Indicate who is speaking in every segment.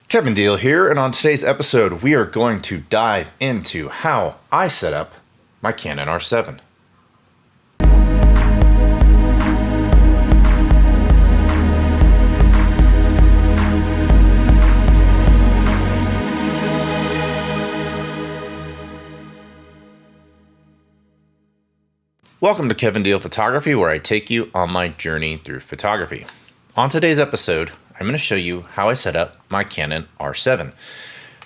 Speaker 1: Kevin Deal here, and on today's episode we are going to dive into how I set up my Canon R7. Welcome to Kevin Deal Photography, where I take you on my journey through photography. On today's episode, I'm going to show you how I set up my Canon R7.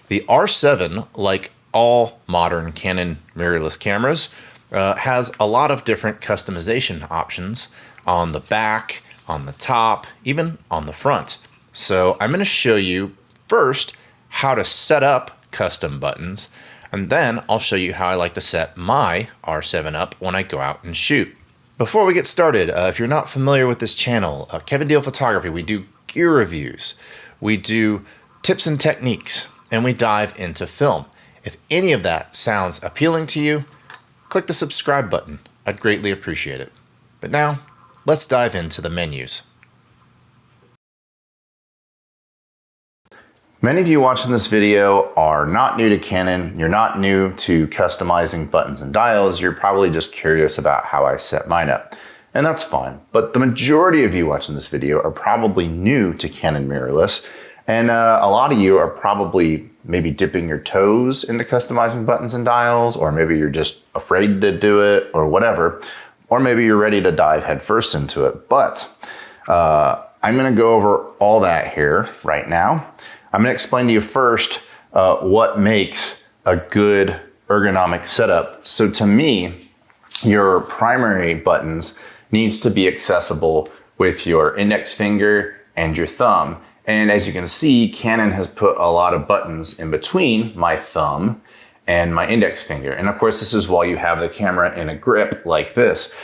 Speaker 1: The R7, like all modern Canon mirrorless cameras, has a lot of different customization options on the back, on the top, even on the front. So I'm going to show you first how to set up custom buttons, and then I'll show you how I like to set my R7 up when I go out and shoot. Before we get started, if you're not familiar with this channel, Kevin Deal Photography, we do gear reviews, we do tips and techniques, and we dive into film. If any of that sounds appealing to you, click the subscribe button. I'd greatly appreciate it. But now, let's dive into the menus. Many of you watching this video are not new to Canon. You're not new to customizing buttons and dials. You're probably just curious about how I set mine up. And that's fine. But the majority of you watching this video are probably new to Canon mirrorless. And a lot of you are probably maybe dipping your toes into customizing buttons and dials, or maybe you're just afraid to do it or whatever. Or maybe you're ready to dive headfirst into it. But I'm gonna go over all that here right now. I'm going to explain to you first what makes a good ergonomic setup. So to me, your primary buttons needs to be accessible with your index finger and your thumb. And as you can see, Canon has put a lot of buttons in between my thumb and my index finger. And of course, this is while you have the camera in a grip like this.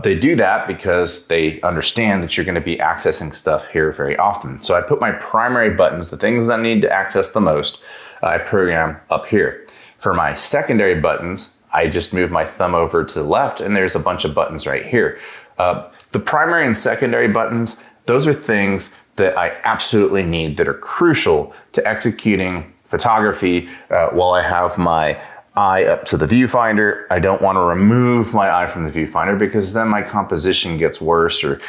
Speaker 1: They do that because they understand that you're going to be accessing stuff here very often. So I put my primary buttons, the things that I need to access the most, I program up here. For my secondary buttons, I just move my thumb over to the left, and there's a bunch of buttons right here. The primary and secondary buttons, those are things that I absolutely need, that are crucial to executing photography while I have my eye up to the viewfinder. I don't want to remove my eye from the viewfinder because then my composition gets worse, or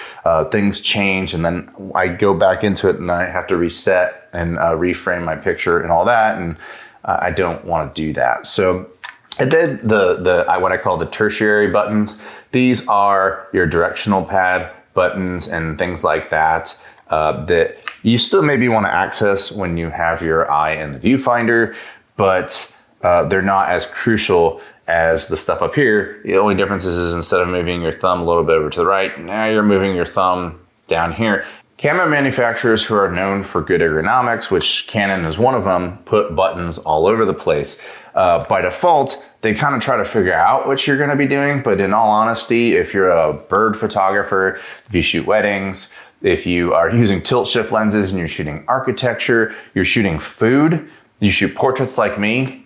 Speaker 1: things change, and then I go back into it and I have to reset and reframe my picture and all that, and I don't want to do that. So and then what I call the tertiary buttons, these are your directional pad buttons and things like that, that you still maybe want to access when you have your eye in the viewfinder, but they're not as crucial as the stuff up here. The only difference is instead of moving your thumb a little bit over to the right, now you're moving your thumb down here. Camera manufacturers who are known for good ergonomics, which Canon is one of them, put buttons all over the place. By default, they kind of try to figure out what you're going to be doing, but in all honesty, if you're a bird photographer, if you shoot weddings, if you are using tilt shift lenses and you're shooting architecture, you're shooting food, you shoot portraits like me,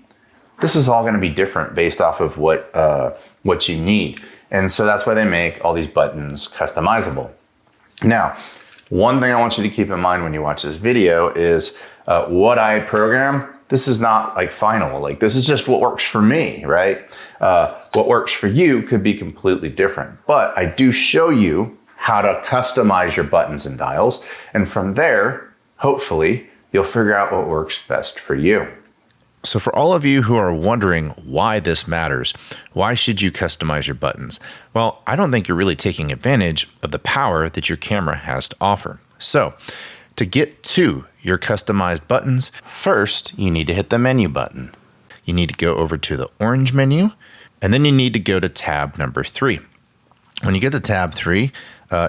Speaker 1: this is all going to be different based off of what you need. And so that's why they make all these buttons customizable. Now, one thing I want you to keep in mind when you watch this video is what I program. This is not like final, like this is just what works for me, right? What works for you could be completely different, but I do show you how to customize your buttons and dials. And from there, hopefully, you'll figure out what works best for you. So for all of you who are wondering why this matters, why should you customize your buttons? Well, I don't think you're really taking advantage of the power that your camera has to offer. So to get to your customized buttons, first you need to hit the menu button. You need to go over to the orange menu, and then you need to go to tab number 3. When you get to tab 3,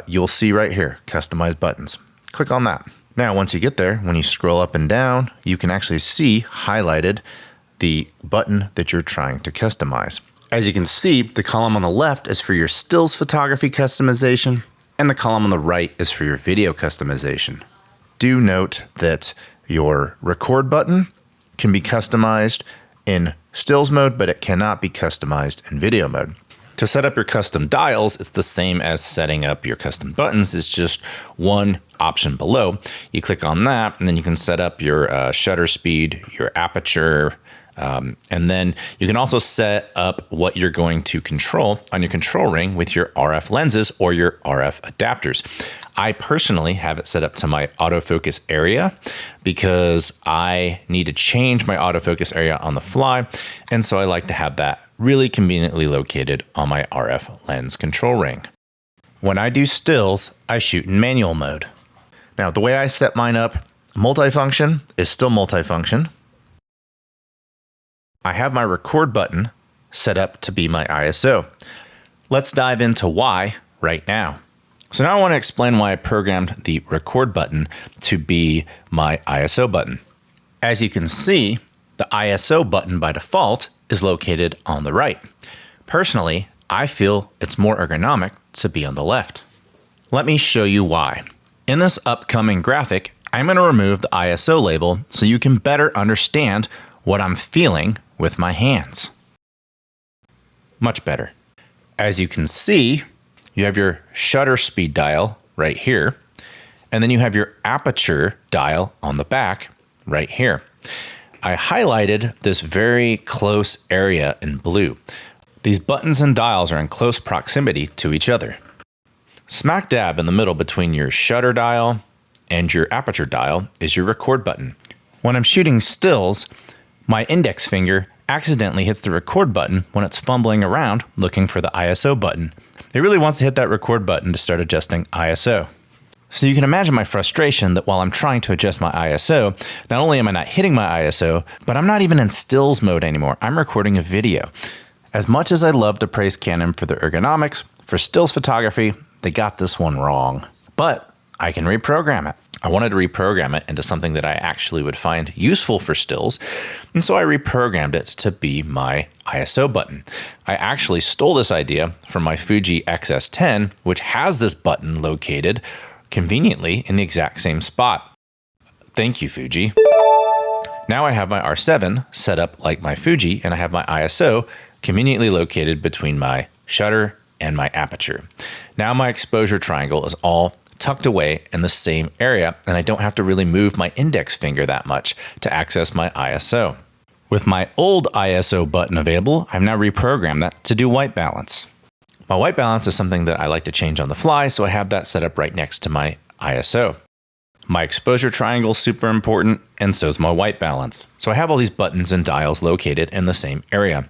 Speaker 1: you'll see right here, customize buttons. Click on that. Now, once you get there, when you scroll up and down, you can actually see highlighted the button that you're trying to customize. As you can see, the column on the left is for your stills photography customization, and the column on the right is for your video customization. Do note that your record button can be customized in stills mode, but it cannot be customized in video mode. To set up your custom dials, it's the same as setting up your custom buttons. It's just one option below. You click on that, and then you can set up your shutter speed, your aperture, and then you can also set up what you're going to control on your control ring with your RF lenses or your RF adapters. I personally have it set up to my autofocus area because I need to change my autofocus area on the fly. And so I like to have that really conveniently located on my RF lens control ring. When I do stills, I shoot in manual mode. Now, the way I set mine up, multifunction is still multifunction. I have my record button set up to be my ISO. Let's dive into why right now. So now I want to explain why I programmed the record button to be my ISO button. As you can see, the ISO button by default is located on the right. Personally, I feel it's more ergonomic to be on the left. Let me show you why. In this upcoming graphic, I'm going to remove the ISO label so you can better understand what I'm feeling with my hands. Much better. As you can see, you have your shutter speed dial right here, and then you have your aperture dial on the back right here. I highlighted this very close area in blue. These buttons and dials are in close proximity to each other. Smack dab in the middle between your shutter dial and your aperture dial is your record button. When I'm shooting stills, my index finger accidentally hits the record button when it's fumbling around looking for the ISO button. It really wants to hit that record button to start adjusting ISO. So you can imagine my frustration that while I'm trying to adjust my ISO, not only am I not hitting my ISO, but I'm not even in stills mode anymore. I'm recording a video. As much as I love to praise Canon for their ergonomics, for stills photography, they got this one wrong. But I can reprogram it. I wanted to reprogram it into something that I actually would find useful for stills, and so I reprogrammed it to be my ISO button. I actually stole this idea from my Fuji XS10, which has this button located conveniently in the exact same spot. Thank you, Fuji. Now I have my R7 set up like my Fuji, and I have my ISO conveniently located between my shutter and my aperture. Now my exposure triangle is all tucked away in the same area, and I don't have to really move my index finger that much to access my ISO. With my old ISO button available, I've now reprogrammed that to do white balance. My white balance is something that I like to change on the fly, so I have that set up right next to my ISO. My exposure triangle is super important, and so is my white balance. So I have all these buttons and dials located in the same area.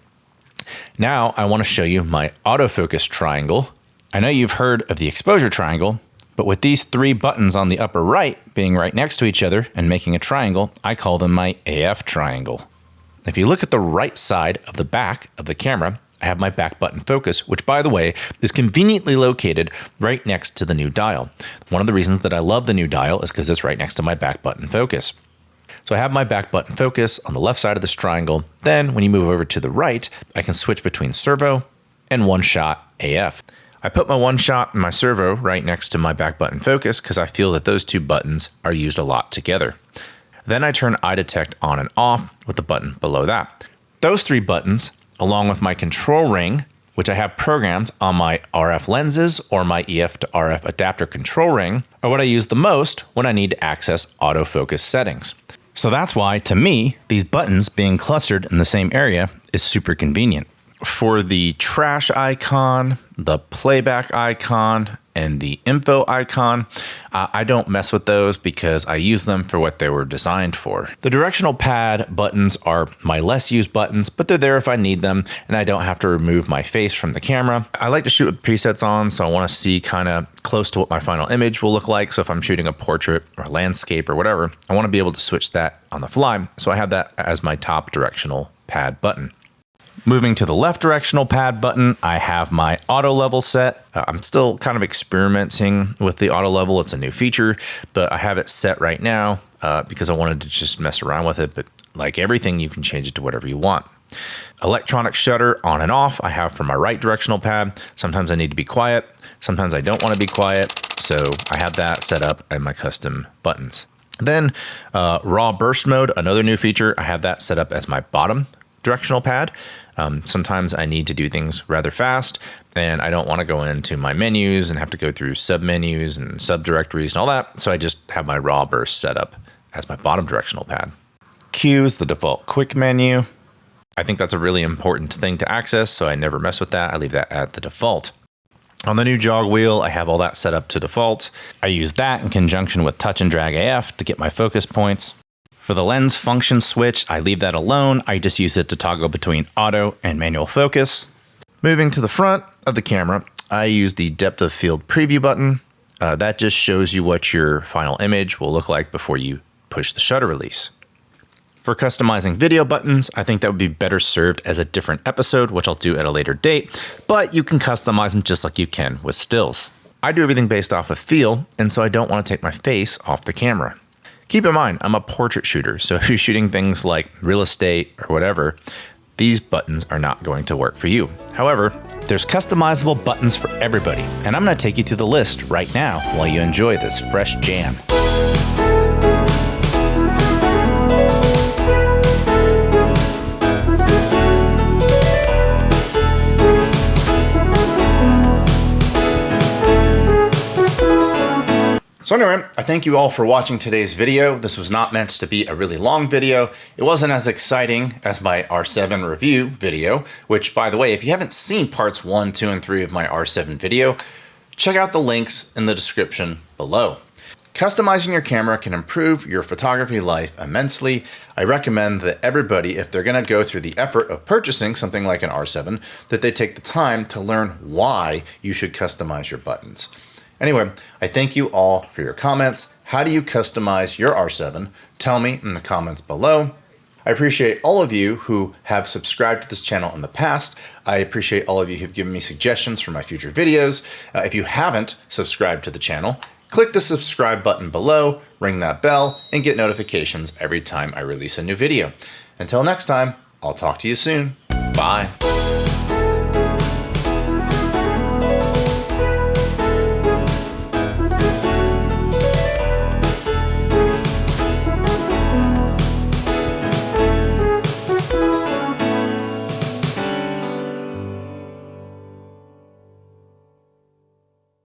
Speaker 1: Now I want to show you my autofocus triangle. I know you've heard of the exposure triangle, but with these three buttons on the upper right being right next to each other and making a triangle, I call them my AF triangle. If you look at the right side of the back of the camera, I have my back button focus, which by the way, is conveniently located right next to the new dial. One of the reasons that I love the new dial is because it's right next to my back button focus. So I have my back button focus on the left side of this triangle. Then when you move over to the right, I can switch between servo and one shot AF. I put my one shot and my servo right next to my back button focus because I feel that those two buttons are used a lot together. Then I turn eye detect on and off with the button below that. Those three buttons, along with my control ring, which I have programmed on my RF lenses or my EF to RF adapter control ring, are what I use the most when I need to access autofocus settings. So that's why, to me, these buttons being clustered in the same area is super convenient. For the trash icon, the playback icon, and the info icon, I don't mess with those because I use them for what they were designed for. The directional pad buttons are my less used buttons, but they're there if I need them, and I don't have to remove my face from the camera. I like to shoot with presets on, so I want to see kind of close to what my final image will look like. So if I'm shooting a portrait or landscape or whatever, I want to be able to switch that on the fly. So I have that as my top directional pad button. Moving to the left directional pad button, I have my auto level set. I'm still kind of experimenting with the auto level. It's a new feature, but I have it set right now because I wanted to just mess around with it. But like everything, you can change it to whatever you want. Electronic shutter on and off, I have for my right directional pad. Sometimes I need to be quiet. Sometimes I don't want to be quiet. So I have that set up in my custom buttons. Then raw burst mode, another new feature. I have that set up as my bottom
Speaker 2: directional pad. Sometimes I need to do things rather fast, and I don't want to go into my menus and have to go through submenus and subdirectories and all that. So I just have my raw burst set up as my bottom directional pad. Q is the default quick menu. I think that's a really important thing to access, so I never mess with that. I leave that at the default. On the new jog wheel, I have all that set up to default. I use that in conjunction with touch and drag AF to get my focus points. For the lens function switch, I leave that alone. I just use it to toggle between auto and manual focus. Moving to the front of the camera, I use the depth of field preview button. That just shows you what your final image will look like before you push the shutter release. For customizing video buttons, I think that would be better served as a different episode, which I'll do at a later date, but you can customize them just like you can with stills. I do everything based off of feel, and so I don't want to take my face off the camera. Keep in mind, I'm a portrait shooter, so if you're shooting things like real estate or whatever, these buttons are not going to work for you. However, there's customizable buttons for everybody, and I'm going to take you through the list right now while you enjoy this fresh jam. So anyway, I thank you all for watching today's video. This was not meant to be a really long video. It wasn't as exciting as my R7 review video, which, by the way, if you haven't seen parts 1, 2, and 3 of my R7 video, check out the links in the description below. Customizing your camera can improve your photography life immensely. I recommend that everybody, if they're gonna go through the effort of purchasing something like an R7, that they take the time to learn why you should customize your buttons. Anyway, I thank you all for your comments. How do you customize your R7? Tell me in the comments below. I appreciate all of you who have subscribed to this channel in the past. I appreciate all of you who've given me suggestions for my future videos. If you haven't subscribed to the channel, click the subscribe button below, ring that bell, and get notifications every time I release a new video. Until next time, I'll talk to you soon. Bye.